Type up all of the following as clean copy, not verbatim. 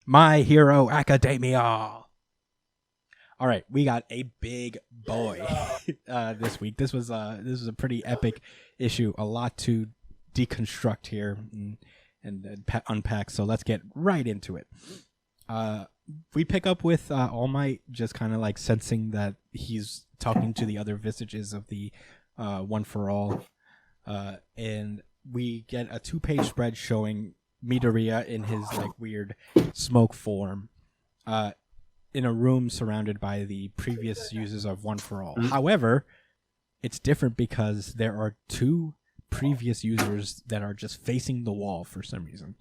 My Hero Academia. All right, we got a big boy this week. This was a pretty epic issue. A lot to deconstruct here and unpack. So let's get right into it. We pick up with All Might just kind of like sensing that he's talking to the other visages of the One for All, and we get a 2-page spread showing Midoriya in his like weird smoke form in a room surrounded by the previous users of One for All. However, it's different because there are 2 previous users that are just facing the wall for some reason.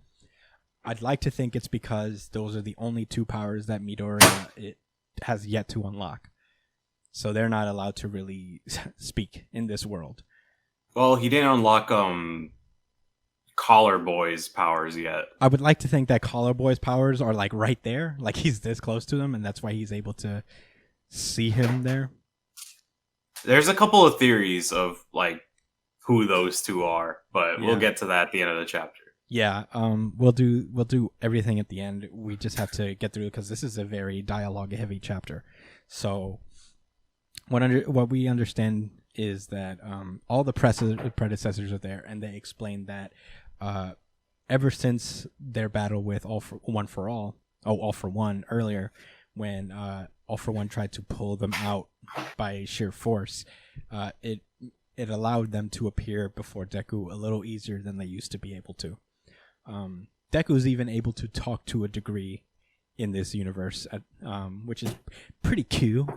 I'd like to think it's because those are the only 2 powers that Midoriya it has yet to unlock. So they're not allowed to really speak in this world. Well, he didn't unlock Collar Boy's powers yet. I would like to think that Collar Boy's powers are like right there, like he's this close to them, and that's why he's able to see him there. There's a couple of theories of like who those 2 are, but we'll get to that at the end of the chapter. Yeah, we'll do everything at the end. We just have to get through it because this is a very dialogue heavy chapter. So what we understand is that all the predecessors are there, and they explain that ever since their battle with All for One earlier, when All for One tried to pull them out by sheer force, it allowed them to appear before Deku a little easier than they used to be able to. Deku's even able to talk to a degree in this universe, which is pretty cool.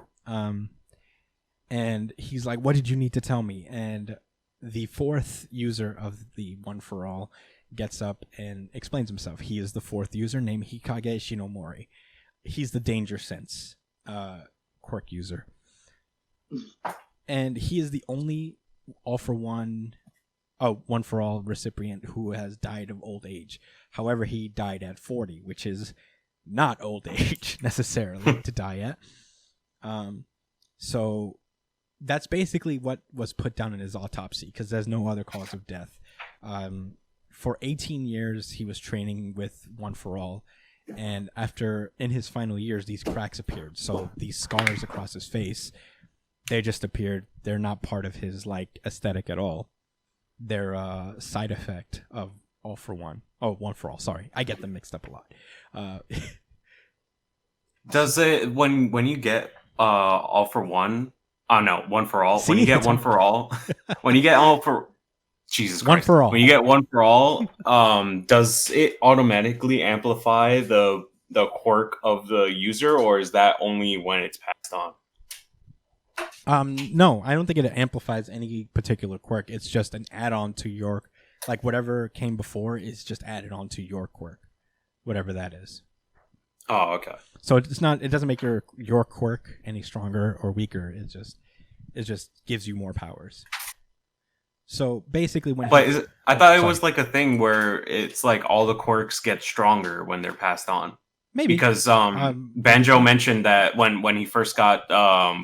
And he's like, "What did you need to tell me?" And the 4th user of the One for All gets up and explains himself. He is the 4th user named Hikage Shinomori. He's the Danger Sense quirk user. And he is the only One for All recipient who has died of old age. However, he died at 40, which is not old age necessarily to die at. So that's basically what was put down in his autopsy, because there's no other cause of death. For 18 years, he was training with One for All, and in his final years, these cracks appeared. So these scars across his face, they just appeared. They're not part of his like aesthetic at all. They're a side effect of All for One. Oh, One for All. Sorry, I get them mixed up a lot. Does it when you get All for One? Oh no, One for All. See, when you get One for All, when you get All for Jesus Christ, One for All. When you get One for All, does it automatically amplify the quirk of the user, or is that only when it's passed on? No, I don't think it amplifies any particular quirk. It's just an add-on to your, like whatever came before is just added on to your quirk, whatever that is. Oh, okay. So it's not. It doesn't make your quirk any stronger or weaker. It just gives you more powers. So basically, I thought it was like a thing where it's like all the quirks get stronger when they're passed on. Maybe because Banjo mentioned that when he first got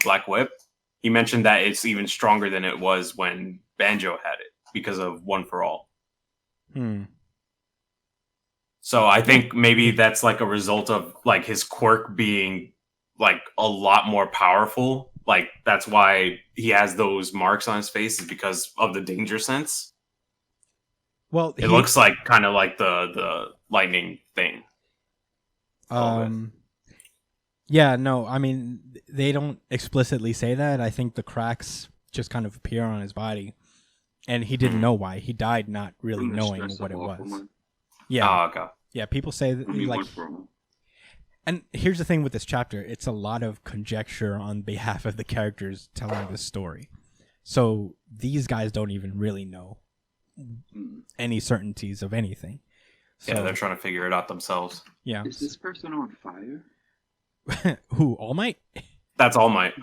Black Whip, he mentioned that it's even stronger than it was when Banjo had it because of One for All. So I think maybe that's like a result of like his quirk being like a lot more powerful. Like that's why he has those marks on his face, is because of the Danger Sense. Well, it looks like kind of like the lightning thing. Yeah, no, I mean they don't explicitly say that. I think the cracks just kind of appear on his body, and he didn't know why. He died not really knowing what it was. Yeah. Oh, okay. Yeah, people say that like. And here's the thing with this chapter: it's a lot of conjecture on behalf of the characters telling this story. So these guys don't even really know any certainties of anything. So, yeah, they're trying to figure it out themselves. Yeah. Is this person on fire? Who? All Might? That's All Might.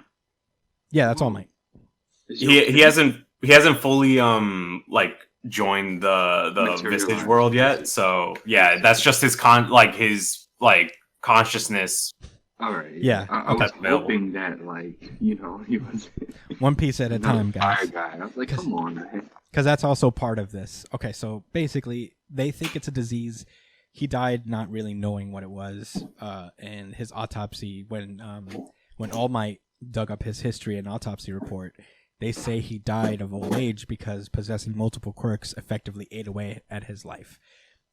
Yeah, that's All Might. He hasn't fully like joined the Visage world yet. So yeah, that's just his consciousness. All right. Yeah. I was hoping that he was one piece at a time, guys. Fire guy. I was like, come on, man. Because that's also part of this. Okay, so basically, they think it's a disease he died not really knowing what it was. And his autopsy, when All Might dug up his history and autopsy report, they say he died of old age because possessing multiple quirks effectively ate away at his life.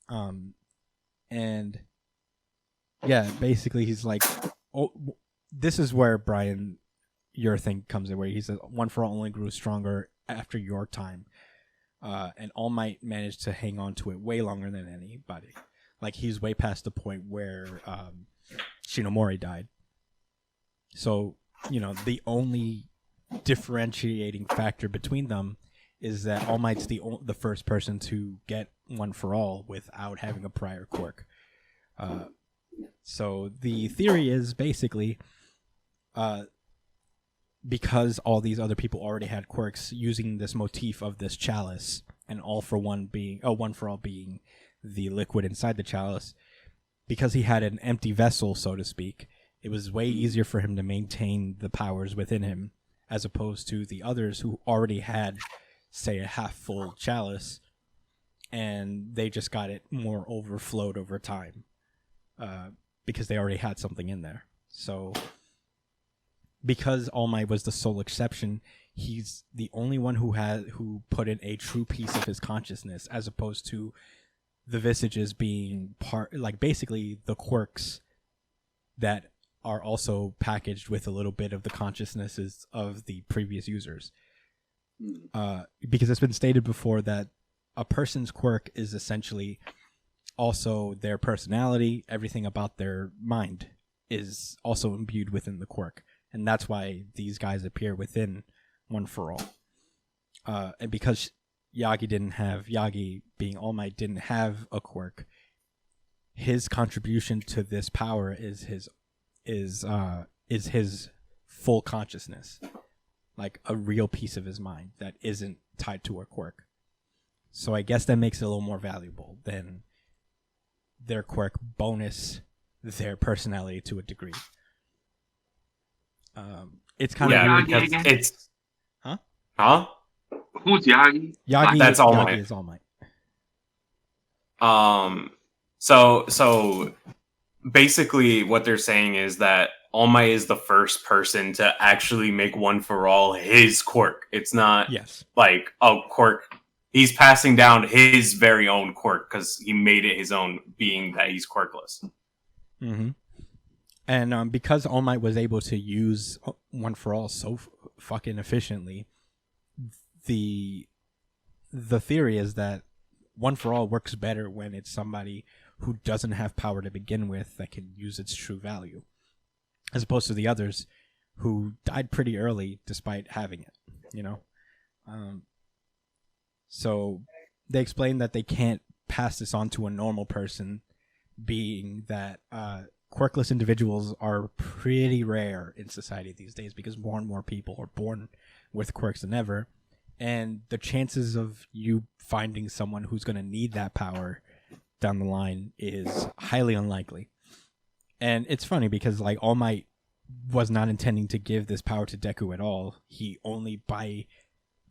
And yeah, basically he's like, oh, this is where Brian, your thing comes in, where he says One for All only grew stronger after your time. And All Might managed to hang on to it way longer than anybody. Like, he's way past the point where Shinomori died. So, the only differentiating factor between them is that All Might's the first person to get One for All without having a prior quirk. So the theory is basically, because all these other people already had quirks, using this motif of this chalice, and One for All being the liquid inside the chalice, because he had an empty vessel, so to speak, it was way easier for him to maintain the powers within him, as opposed to the others who already had, say, a half-full chalice, and they just got it more overflowed over time, because they already had something in there. So, because All Might was the sole exception, he's the only one who put in a true piece of his consciousness, as opposed to the visages being basically the quirks that are also packaged with a little bit of the consciousnesses of the previous users. Because it's been stated before that a person's quirk is essentially also their personality. Everything about their mind is also imbued within the quirk. And that's why these guys appear within One for All. And because Yagi, being All Might, didn't have a quirk, his contribution to this power is his full consciousness, like a real piece of his mind that isn't tied to a quirk. So I guess that makes it a little more valuable than their quirk bonus their personality to a degree. It's kind of weird because it's Huh? Who's Yagi? Yagi. That's All Yagi Might. is All Might. So basically what they're saying is that All Might is the first person to actually make One for All his quirk. It's not like a quirk. He's passing down his very own quirk because he made it his own, being that he's quirkless. Mm-hmm. And because All Might was able to use One for All so fucking efficiently, the theory is that One for All works better when it's somebody who doesn't have power to begin with that can use its true value, as opposed to the others who died pretty early despite having it, So they explain that they can't pass this on to a normal person, being that quirkless individuals are pretty rare in society these days because more and more people are born with quirks than ever. And the chances of you finding someone who's going to need that power down the line is highly unlikely. And it's funny because All Might was not intending to give this power to Deku at all. He only by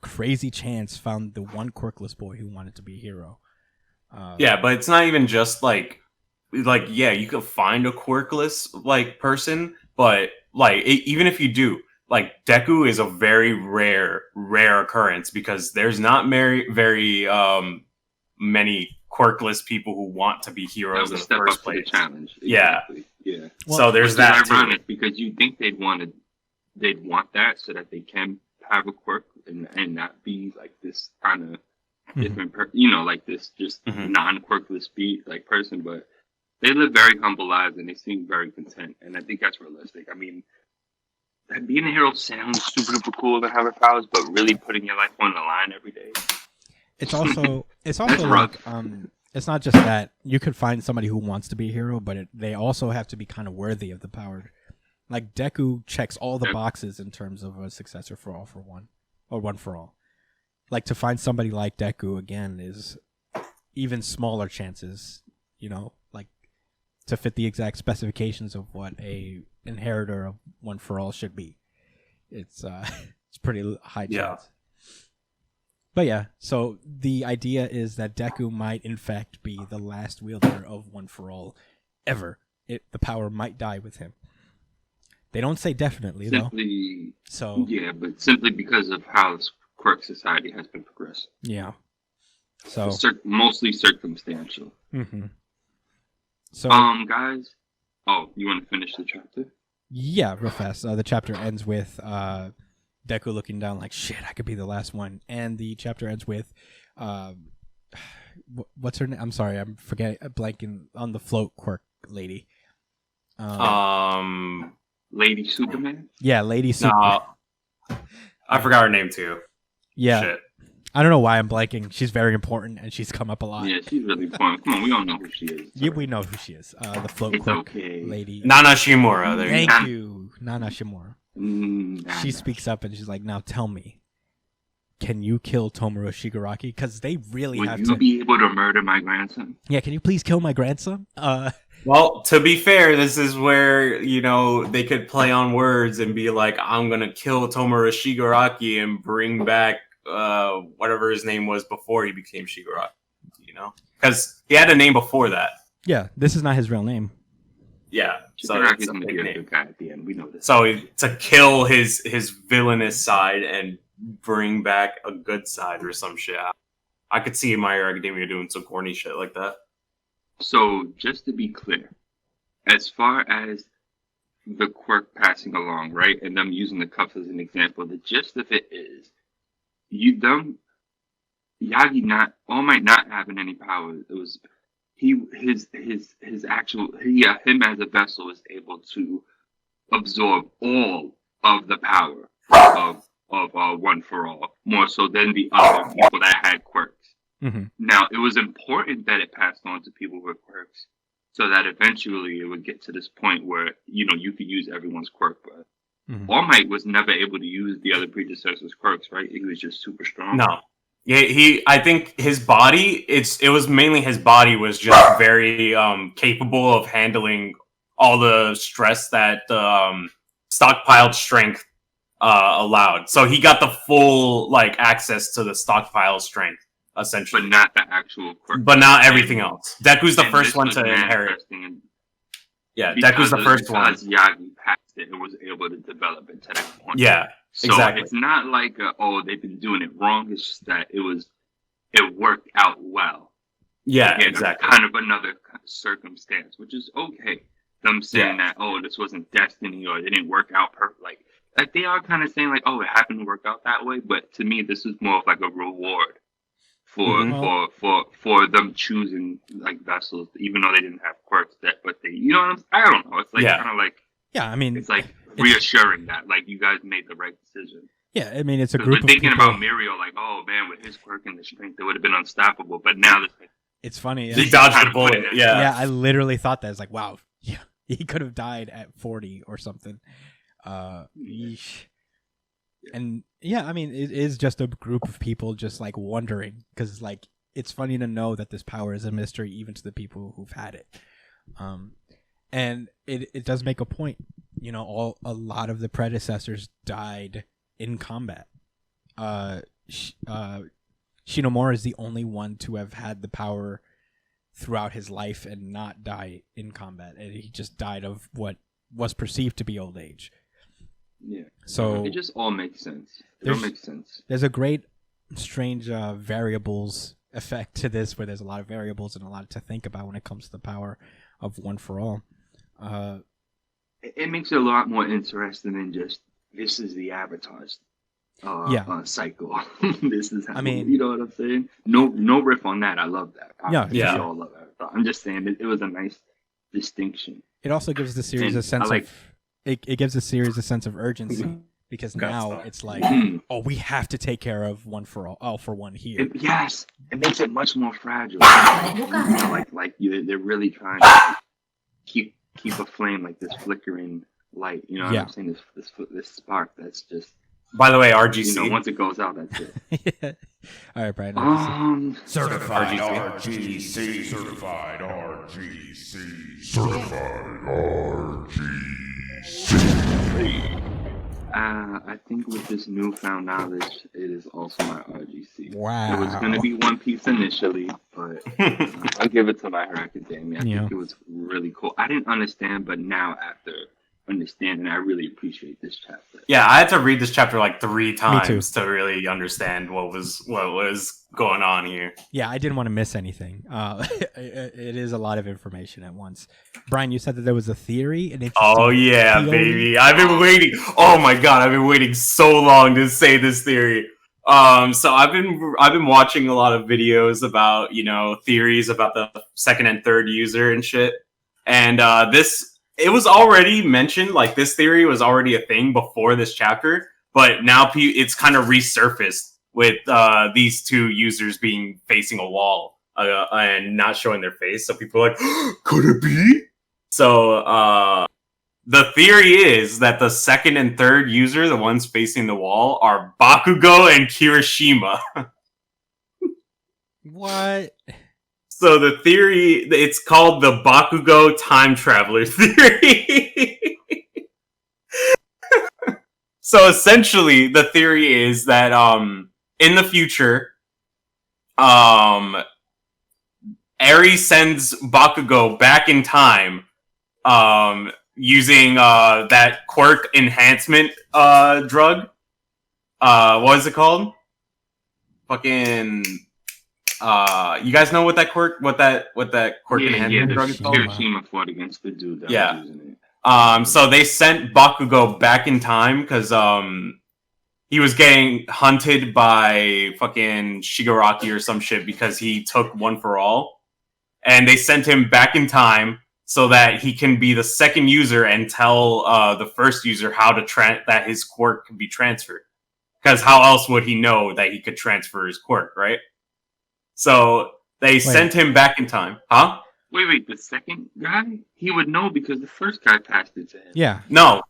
crazy chance found the one quirkless boy who wanted to be a hero. But it's not even just you could find a quirkless person, but even if you do, Deku is a very rare occurrence because there's not very many quirkless people who want to be heroes in the first place. The challenge. Exactly. Yeah. Well, so there's that ironic too. Because you think they'd want that so that they can have a quirk and not be like this kind of different, this just non-quirkless person, but they live very humble lives and they seem very content, and I think that's realistic. I mean, being a hero sounds super duper cool to have a powers, but really putting your life on the line every day. It's also it's not just that you could find somebody who wants to be a hero, but they also have to be kind of worthy of the power. Like Deku checks all the boxes in terms of a successor for All for One, or One for All. Like to find somebody like Deku again is even smaller chances, to fit the exact specifications of what a inheritor of One for All should be. It's pretty high chance. But yeah, so the idea is that Deku might in fact be the last wielder of One for All ever. The power might die with him. They don't say definitely Simply, though. So yeah, but simply because of how this quirk society has been progressing. yeah. So mostly circumstantial. Mm-hmm. So guys, you want to finish the chapter? Yeah, real fast. The chapter ends with Deku looking down like, shit, I could be the last one. And the chapter ends with, what's her name? I'm sorry, I'm blanking on the float quirk lady. Lady Superman? Yeah, Lady Superman. No, I forgot her name too. Yeah. Shit. I don't know why I'm blanking. She's very important and she's come up a lot. Yeah, she's really important. Come on, we all know who she is. Yeah, we know who she is. The float quirk lady. Nana Shimura. Thank you, Nana Shimura. Nana. She speaks up and she's like, now tell me, can you kill Tomura Shigaraki? Because they really have to... Would you be able to murder my grandson? Yeah, can you please kill my grandson? Well, to be fair, this is where, they could play on words and be like, I'm going to kill Tomura Shigaraki and bring back whatever his name was before he became Shigaraki, Because he had a name before that. Yeah, this is not his real name. Yeah, so it's a big name. Guy at the end. We know this. So to kill his villainous side and bring back a good side or some shit. I could see My Hero Academia doing some corny shit like that. So, just to be clear, as far as the quirk passing along, right, and them using the cups as an example, the gist of it is, Yagi All Might not having any power. It was him as a vessel was able to absorb all of the power of One for All, more so than the other people that had quirks. Mm-hmm. Now, it was important that it passed on to people with quirks, so that eventually it would get to this point where, you could use everyone's quirk, but All Might was never able to use the other predecessors' quirks, right? He was just super strong. No. Yeah, I think his body, it was mainly his body was just very capable of handling all the stress that stockpiled strength allowed. So he got the full access to the stockpile strength, essentially. But not the actual quirk. But not everything else. Deku's the first one to inherit. Yeah, Deku's the first one. Because Yagi passed it and was able to develop it to that point. Yeah, so exactly. It's not like, they've been doing it wrong. It's just that it worked out well. Yeah, Again, exactly. Kind of another circumstance, which is okay. Them saying that, this wasn't destiny or it didn't work out perfect. Like they are kind of saying it happened to work out that way. But to me, this is more of like a reward for them choosing vessels, even though they didn't have quirks. But they, I don't know. It's kind of like, yeah, I mean, it's reassuring that you guys made the right decision. Yeah, I mean, it's a group of thinking people... about Muriel, oh man, with his quirk and the strength, it would have been unstoppable. But now it's funny. He dodged the bullet. Yeah, I literally thought that. It's like, wow, yeah, he could have died at 40 or something. Yeesh. And yeah, I mean, it is just a group of people just wondering, because it's funny to know that this power is a mystery even to the people who've had it. And it does make a point. A lot of the predecessors died in combat. Shinomura is the only one to have had the power throughout his life and not die in combat. And he just died of what was perceived to be old age. Yeah. So it just all makes sense. It all makes sense. There's a great, strange variables effect to this, where there's a lot of variables and a lot to think about when it comes to the power of One for All. It makes it a lot more interesting than just this is the Avatar's cycle. This is how, you know what I'm saying? No riff on that. I love that. We all love Avatar. I'm just saying it was a nice distinction. It also gives the series a sense of it gives the series a sense of urgency, because now it's we have to take care of One for All for One here. It makes it much more fragile. They're really trying to keep a flame, this flickering light. You know what I'm saying? This spark that's just. By the way, RGC. Once it goes out, that's it. All right, Brian. Certified RGC. Certified RGC. Certified RGC. I think with this newfound knowledge, it is also my RGC. Wow. It was going to be One Piece initially, but I'll give it to My Hero Academia. I think it was really cool. I didn't understand, but now after understanding, I really appreciate this chapter. Yeah, I had to read this chapter like 3 times to really understand what was going on here. Yeah, I didn't want to miss anything. It is a lot of information at once. Brian, you said that there was a theory. Oh yeah, baby! I've been waiting. Oh my god, I've been waiting so long to say this theory. So I've been watching a lot of videos about theories about the second and third user and shit, and it was already mentioned, like this theory was already a thing before this chapter, but now it's kind of resurfaced with these 2 users being facing a wall and not showing their face. So people are like, could it be? So the theory is that the second and third user, the ones facing the wall, are Bakugo and Kirishima. What? So the theory, it's called the Bakugo time traveler theory. So essentially, the theory is that in the future, Eri sends Bakugo back in time using that quirk enhancement drug. What is it called? Fucking... you guys know what that quirk enhancement drug is called? Kirishima fought against the dude that was using it. So they sent Bakugo back in time because he was getting hunted by fucking Shigaraki or some shit because he took One for All, and they sent him back in time so that he can be the second user and tell the first user how to that his quirk can be transferred. Because how else would he know that he could transfer his quirk, right? So they sent him back in time. Huh? Wait, the second guy? He would know because the first guy passed it to him. Yeah. No.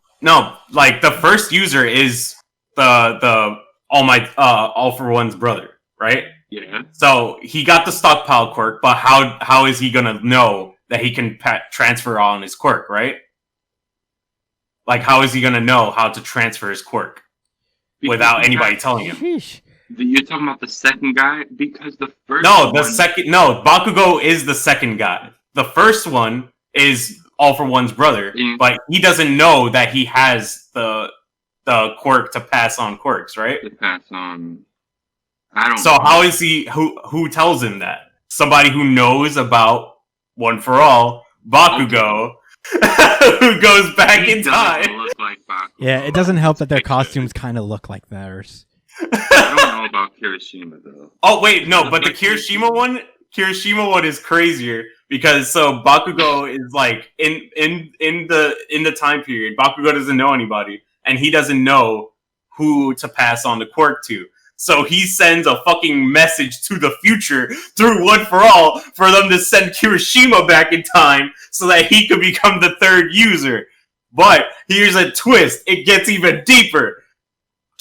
Like the first user is the All for One's brother, right? Yeah. So he got the stockpile quirk, but how is he gonna know that he can transfer on his quirk, right? Like how is he gonna know how to transfer his quirk without anybody telling him? Sheesh. You're talking about the second guy? Because the first Bakugo is the second guy. The first one is All for One's brother, but he doesn't know that he has the quirk to pass on quirks, right? To pass on... I don't know. So how is he... Who tells him that? Somebody who knows about One for All, Bakugo, who goes back in time. Look like Bakugo. Yeah, it doesn't help that their costumes kind of look like theirs. I don't know about Kirishima though. Oh wait, no, but the Kirishima one is crazier because so Bakugo is like in the time period, Bakugo doesn't know anybody and he doesn't know who to pass on the quirk to. So he sends a fucking message to the future through One for All for them to send Kirishima back in time so that he could become the third user. But here's a twist, it gets even deeper.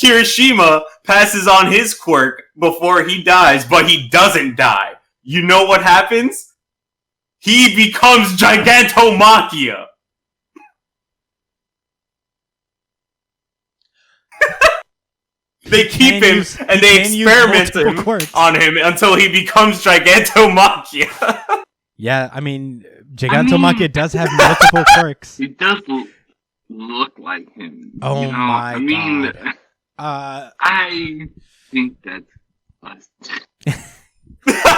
Kirishima passes on his quirk before he dies, but he doesn't die. You know what happens? He becomes Gigantomachia. They keep him and they experiment on him until he becomes Gigantomachia. Yeah, I mean, Gigantomachia does have multiple quirks. He does look like him. Oh my god. I think that's us.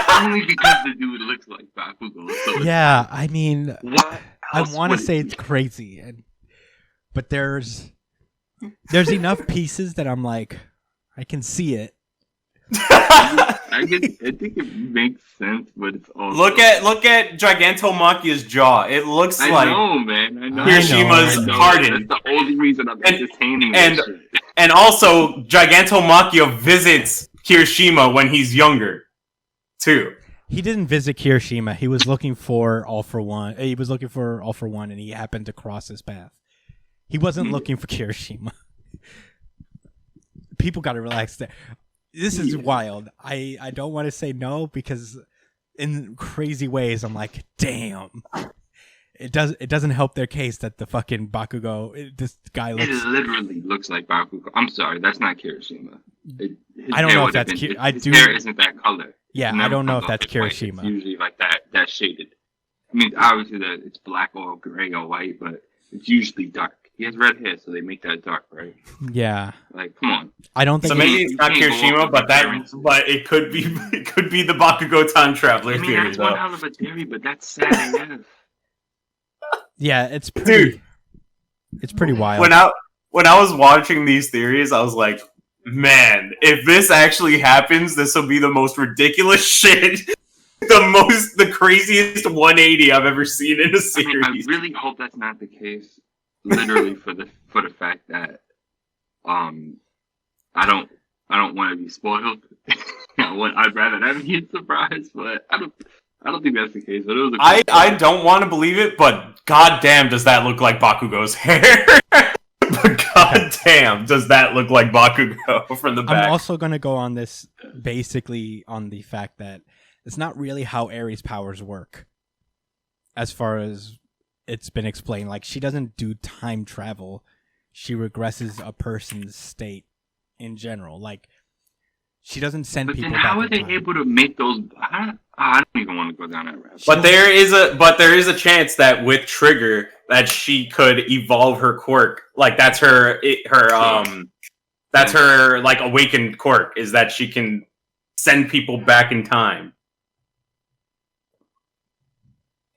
Only because the dude looks like Bakugo. So yeah, I mean, I want to say it's crazy, but there's enough pieces that I'm like, I can see it. I think it makes sense, but it's also look at Gigantomachia's jaw. It looks like I know, man. I know. Kirishima's hardened. That's the only reason I'm entertaining this shit. And also, Gigantomachia visits Kirishima when he's younger, too. He didn't visit Kirishima. He was looking for All for One. He was looking for All for One, and he happened to cross his path. He wasn't looking for Kirishima. People got to relax there. This is wild. I don't want to say no because in crazy ways I'm like, damn. it doesn't help their case that the fucking Bakugo, this guy looks. It literally looks like Bakugo. I'm sorry, that's not Kirishima. I don't know if that's his hair isn't that color. Yeah, I don't know if that's Kirishima. It's usually like that shaded. I mean, obviously it's black or gray or white, but it's usually dark. He has red hair, so they make that dark, right? Yeah. Like, come on. I don't think so. Maybe it's not Kirishima, but it could be the Bakugo time traveler theory. That's one hell of a theory, but that's sad enough. Yeah, it's pretty wild. When I was watching these theories, I was like, man, if this actually happens, this will be the most ridiculous shit. The craziest 180 I've ever seen in a series. I really hope that's not the case. Literally for the fact that I don't want to be spoiled. I'd rather not be surprised, but I don't think that's the case. But it was I don't want to believe it, but goddamn, does that look like Bakugo's hair? But goddamn, does that look like Bakugo from the back? I'm also gonna go on this basically on the fact that it's not really how Aries' powers work, as far as it's been explained. Like, she doesn't do time travel; she regresses a person's state in general. Like, she doesn't send people. Then how back are they time. able to make those? I don't even want to go down that route. But there is a chance that with Trigger that she could evolve her quirk. Like that's her like awakened quirk is that she can send people back in time.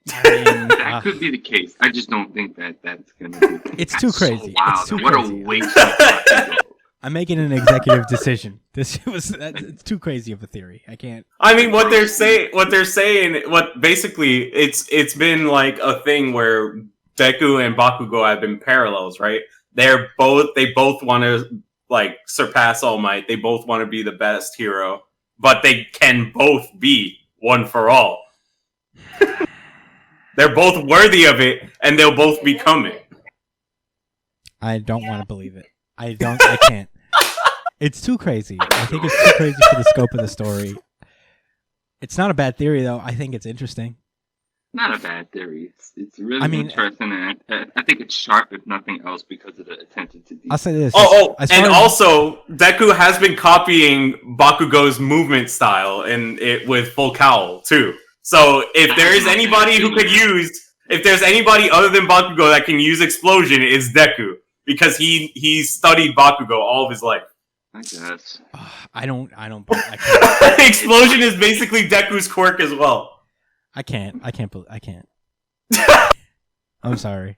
That could be the case. I just don't think that's gonna be. It's too crazy. So wild. It's too what crazy. a waste of time. I'm making an executive decision. It's too crazy of a theory. I can't. I mean, what basically it's been like a thing where Deku and Bakugo have been parallels, right? They both want to like surpass All Might. They both want to be the best hero, but they can both be one for all. They're both worthy of it, and they'll both become it. I don't want to believe it. I can't. It's too crazy. I think it's too crazy for the scope of the story. It's not a bad theory, though. I think it's interesting. Not a bad theory. It's really interesting, and I think it's sharp, if nothing else, because of the attention to detail. I'll say this. Also, Deku has been copying Bakugo's movement style and it with full cowl too. So if there's anybody other than Bakugo that can use explosion, it's Deku because he studied Bakugo all of his life. I guess. I can't. Explosion is basically Deku's quirk as well. I can't. I'm sorry.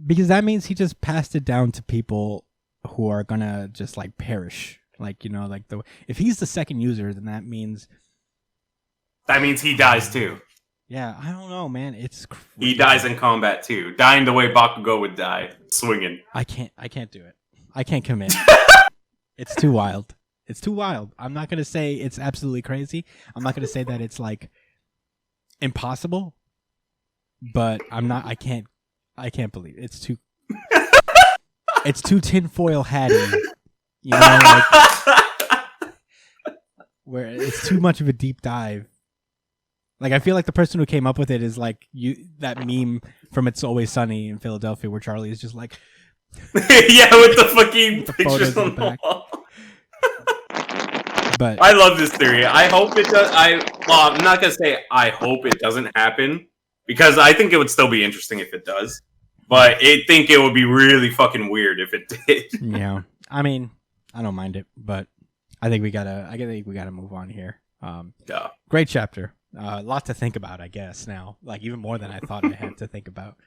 Because that means he just passed it down to people who are gonna just like perish. Like, like if he's the second user, then that means he dies too. Yeah, I don't know, man. It's crazy. He dies in combat too, dying the way Bakugo would die, swinging. I can't do it. I can't commit. It's too wild. It's too wild. I'm not gonna say it's absolutely crazy. I'm not gonna say that it's like impossible. But I can't believe it. It's too. It's too tinfoil hatty. Like where it's too much of a deep dive. Like, I feel like the person who came up with it is like that meme from It's Always Sunny in Philadelphia where Charlie is just like, yeah, with the fucking pictures on the back. Wall. But I love this theory. I hope it does. I'm not gonna say I hope it doesn't happen because I think it would still be interesting if it does. But I think it would be really fucking weird if it did. Yeah, I mean, I don't mind it, but I think we gotta move on here. Yeah. Great chapter. A lot to think about, I guess. Now, like even more than I thought I had to think about.